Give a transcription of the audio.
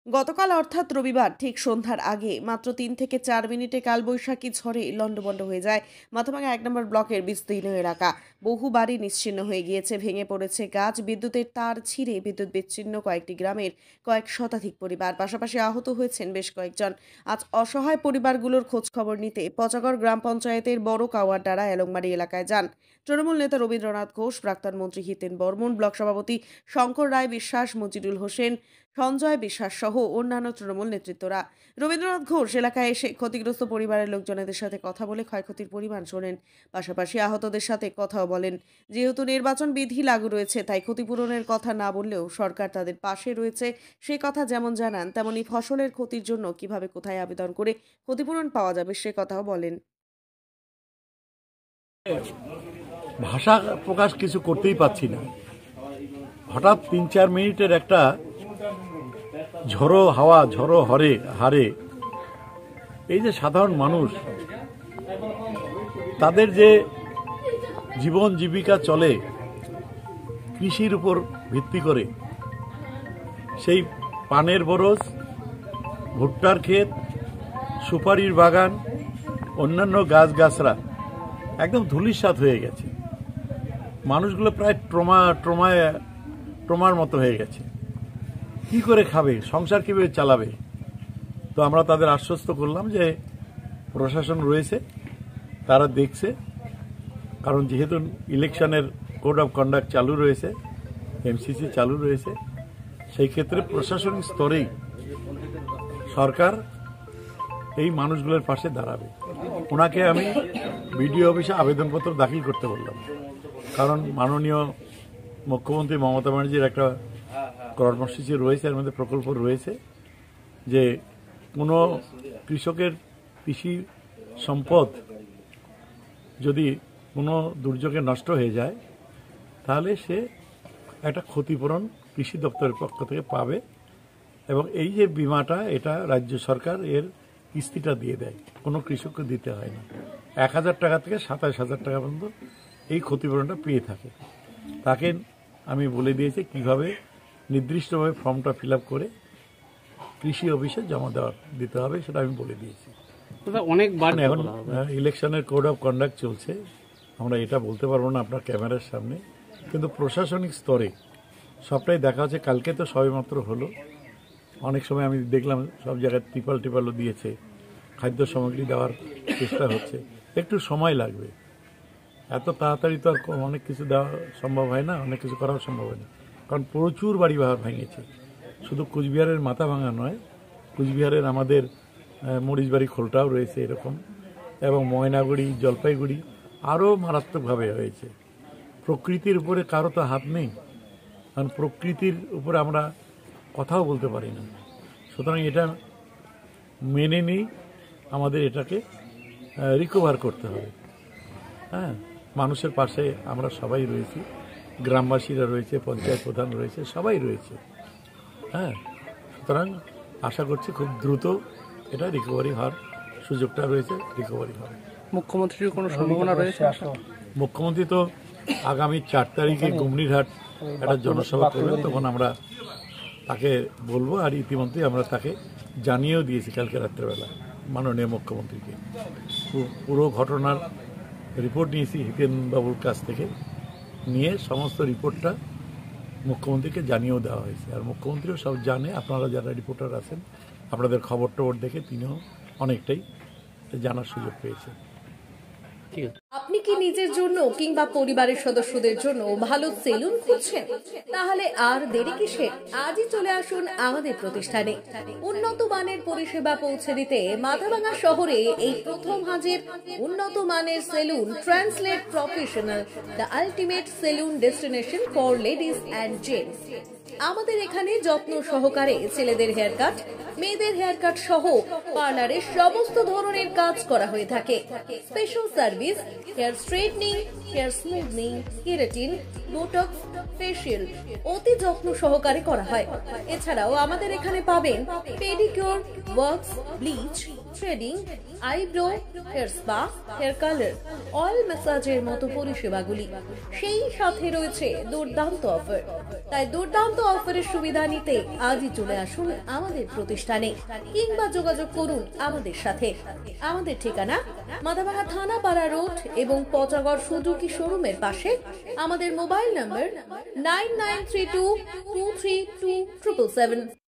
গতকাল অর্থাৎ রবিবার ঠিক সন্ধ্যার আগে মাত্র ৩ থেকে ৪ মিনিটে কালবৈশাখী ঝড়ে লণ্ডভণ্ড হয়ে যায় মাথাভাঙা ১ নম্বর ব্লকের বিস্তীর্ণ এলাকা। বহু বাড়ি নিশ্চিহ্ন হয়ে গিয়েছে, ভেঙে পড়েছে গাছ, বিদ্যুতের তার ছিঁড়ে বিদ্যুৎ বিচ্ছিন্ন কয়েকটি গ্রামের কয়েক শতাধিক পরিবার, পাশাপাশি আহত হয়েছেন বেশ কয়েকজন। আজ অসহায় পরিবারগুলোর খোঁজ খবর নিতে পচাগড় গ্রাম পঞ্চায়েতের বড় কাওয়ারডাড়া এলংবাড়ি এলাকায় যান তৃণমূল নেতা রবীন্দ্রনাথ ঘোষ, প্রাক্তন মন্ত্রী হিতেন বর্মন, ব্লক সভাপতি শঙ্কর রায় বিশ্বাস, মজিদুল হোসেন, সঞ্জয় বিশ্বাস সহ অন্যান্য তৃণমূল নেতৃত্বরা। রবীন্দ্রনাথ ঘোষ এলাকায় এসে ক্ষতিগ্রস্ত পরিবারের লোকজনেদের সাথে কথা বলে ক্ষয়ক্ষতির পরিমাণ শোনেন, পাশাপাশি আহতদের সাথে কথাও বলেন। যেহেতু নির্বাচন বিধি লাগু রয়েছে, তাই ক্ষতিপূরণের কথা না বললেও সরকার তাদের পাশে রয়েছে সে কথা যেমন জানান, তেমনি ফসলের ক্ষতির জন্য কিভাবে কোথায় আবেদন করে ক্ষতিপূরণ পাওয়া যাবে সে কথাও বলেন। ভাষা প্রকাশ কিছু করতেই পাচ্ছি না। হঠাৎ ৩-৪ মিনিটের একটা ঝড়ো হাওয়া, ঝড়ো হারে এই যে সাধারণ মানুষ, তাদের যে জীবন জীবিকা চলে কৃষির উপর ভিত্তি করে, সেই পানের বরজ, ভুট্টার ক্ষেত, সুপারির বাগান, অন্যান্য গাছগাছরা একদম ধূলিসাৎ হয়ে গেছে। মানুষগুলো প্রায় ট্রমার মতো হয়ে গেছে। কি করে খাবে, সংসার কিভাবে চালাবে? তো আমরা তাদের আশ্বস্ত করলাম যে প্রশাসন রয়েছে, তারা দেখছে। কারণ যেহেতু ইলেকশনের কোড অফ কন্ডাক্ট চালু রয়েছে, এমসিসি চালু রয়েছে, সেই ক্ষেত্রে প্রশাসনিক স্তরেই সরকার এই মানুষগুলোর পাশে দাঁড়াবে। ওনাকে আমি বিডিও অফিসে আবেদনপত্র দাখিল করতে বললাম, কারণ মাননীয় মুখ্যমন্ত্রী মমতা ব্যানার্জির একটা কর্মসূচি রয়েছে, এর মধ্যে প্রকল্প রয়েছে যে কোনো কৃষকের কৃষি সম্পদ যদি কোনো দুর্যোগে নষ্ট হয়ে যায়, তাহলে সে একটা ক্ষতিপূরণ কৃষি দপ্তরের পক্ষ থেকে পাবে। এবং এই যে বিমাটা, এটা রাজ্য সরকার এর কিস্তিটা দিয়ে দেয়, কোনো কৃষককে দিতে হয় না। ১,০০০ টাকা থেকে ২৭,০০০ টাকা পর্যন্ত এই ক্ষতিপূরণটা পেয়ে থাকে। তাকে আমি বলে দিয়েছি কিভাবে নির্দিষ্টভাবে ফর্মটা ফিল আপ করে কৃষি অফিসে জমা দিতে হবে, সেটা আমি বলে দিয়েছি। অনেকবার এখন ইলেকশনের কোড অফ কন্ডাক্ট চলছে, আমরা এটা বলতে পারবো না আপনার ক্যামেরার সামনে, কিন্তু প্রশাসনিক স্তরে সবটাই দেখা হচ্ছে। কালকে তো সবেমাত্র হলো, অনেক সময় আমি দেখলাম সব জায়গায় টিপালও দিয়েছে, খাদ্য সামগ্রী দেওয়ার চেষ্টা হচ্ছে। একটু সময় লাগবে, এত তাড়াতাড়ি তো আর অনেক কিছু দেওয়া সম্ভব হয় না, অনেক কিছু করাও সম্ভব হয় না, কারণ প্রচুর বাড়ি ভেঙেছে। শুধু কুচবিহারের মাথাভাঙা নয়, কুচবিহারের আমাদের মরিচবাড়ি খোলটাও রয়েছে এরকম, এবং ময়নাগুড়ি, জলপাইগুড়ি আরও মারাত্মকভাবে হয়েছে। প্রকৃতির উপরে কারো তো হাত নেই, কারণ প্রকৃতির উপরে আমরা কথাও বলতে পারি না। সুতরাং এটা মেনে নিই, আমাদের এটাকে রিকভার করতে হবে। হ্যাঁ, মানুষের পাশে আমরা সবাই রয়েছি, গ্রামবাসীরা রয়েছে, পঞ্চায়েত প্রধান রয়েছে, সবাই রয়েছে। হ্যাঁ, সুতরাং আশা করছি খুব দ্রুত এটা রিকভারি হওয়ার সুযোগটা রয়েছে, রিকভারি হবে। মুখ্যমন্ত্রীর কোনো সম্ভাবনা রয়েছে? মুখ্যমন্ত্রী তো আগামী ৪ তারিখে গুমনিরহাট একটা জনসভা করবেন, তখন আমরা তাকে বলবো। আর ইতিমধ্যে আমরা তাকে জানিয়েও দিয়েছি কালকে রাত্রেবেলা মাননীয় মুখ্যমন্ত্রীকে। পুরো ঘটনার রিপোর্ট নিয়েছি হিতেন বাবুর কাছ থেকে, নিয়ে সমস্ত রিপোর্টটা মুখ্যমন্ত্রীকে জানিয়েও দেওয়া হয়েছে। আর মুখ্যমন্ত্রীও সব জানে, আপনারা যারা রিপোর্টার আছেন আপনাদের খবর টবর দেখে তিনিও অনেকটাই জানার সুযোগ পেয়েছেন। আপনি কি নিজের জন্য কিংবা পরিবারের সদস্যদের জন্য ভালো সেলুন খুঁজছেন? তাহলে আর দেরি কিসের? আজই চলে আসুন আমাদের প্রতিষ্ঠানে। উন্নত মানের পরিষেবা পৌঁছে দিতে মাথাভাঙা শহরে এই প্রথম হাজির উন্নত মানের salon translate professional, the ultimate salon destination for ladies and gents. আমাদের এখানে যত্ন সহকারে ছেলেদের হেয়ার কাট, মেয়েদের হেয়ার কাট সহ পার্লারের সমস্ত ধরনের কাজ করা হয়ে থাকে। Special service, hair straightening, hair smoothing, keratin, botox, facial অতি যত্ন সহকারে করা হয়। এছাড়াও আমাদের এখানে পাবেন pedicure, works, bleach, threading, eyebrow, hair spa, hair colour, oil ম্যাসাজের মতো পরিষেবাগুলি। সেই সাথে রয়েছে দুর্দান্ত অফার। তাই দুর্দান্ত অফারের সুবিধা নিতে আজই চলে আসুন আমাদের প্রতিষ্ঠানে কিংবা যোগাযোগ করুন আমাদের সাথে। আমাদের ঠিকানা মাথাভাঙা থানাপাড়া রোড এবং পচাগড় সুজুকি শোরুমের পাশে। আমাদের মোবাইল নম্বর 9932232777।